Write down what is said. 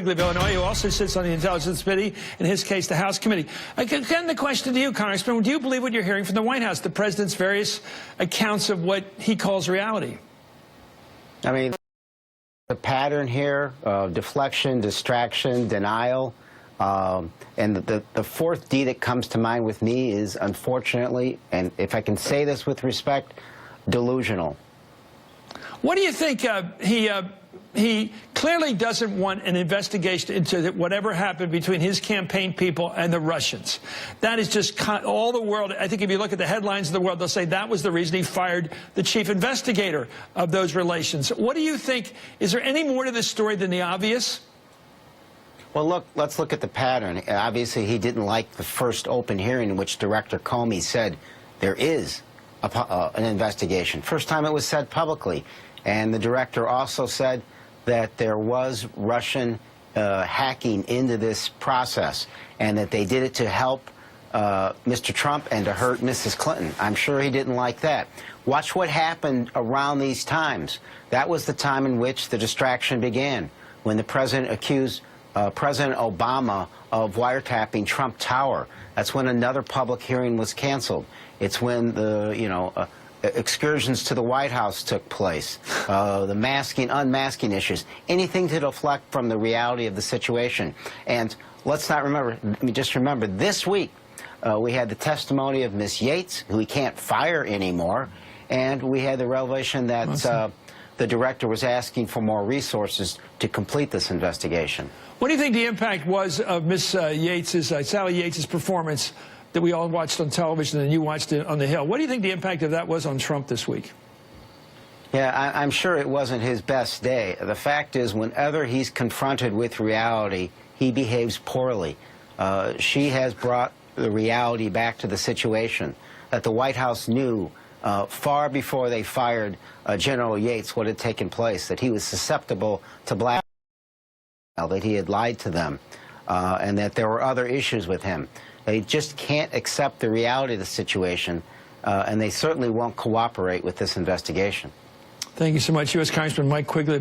Quigley of Illinois, who also sits on the Intelligence Committee, in his case, the House Committee. Again, the question to you, Congressman, do you believe what you're hearing from the White House, the president's various accounts of what he calls reality? I mean, the pattern here of deflection, distraction, denial, and the fourth D that comes to mind with me is, unfortunately, and if I can say this with respect, delusional. What do you think he clearly doesn't want an investigation into whatever happened between his campaign people and the Russians. That is just all the world. I think if you look at the headlines of the world, they'll say that was the reason he fired the chief investigator of those relations. What do you think? Is there any more to this story than the obvious? Well, look, let's look at the pattern. Obviously, he didn't like the first open hearing in which Director Comey said there is an investigation. First time it was said publicly. And the director also said that there was Russian hacking into this process and that they did it to help Mr. Trump and to hurt Mrs. Clinton. I'm sure he didn't like that. Watch what happened around these times. That was the time in which the distraction began, when the president accused President Obama of wiretapping Trump Tower. That's when another public hearing was canceled. It's when the, excursions to the White House took place, the masking, unmasking issues, anything to deflect from the reality of the situation. And let's not remember, just remember, this week we had the testimony of Ms. Yates, who we can't fire anymore, and we had the revelation that the director was asking for more resources to complete this investigation. What do you think the impact was of Ms. Sally Yates' performance that we all watched on television and you watched it on the Hill? What do you think the impact of that was on Trump this week? Yeah, I'm sure it wasn't his best day. The fact is, whenever he's confronted with reality, he behaves poorly. She has brought the reality back to the situation that the White House knew far before they fired General Yates what had taken place, that he was susceptible to blackmail, that he had lied to them, and that there were other issues with him. They just can't accept the reality of the situation, and they certainly won't cooperate with this investigation. Thank you so much, U.S. Congressman Mike Quigley.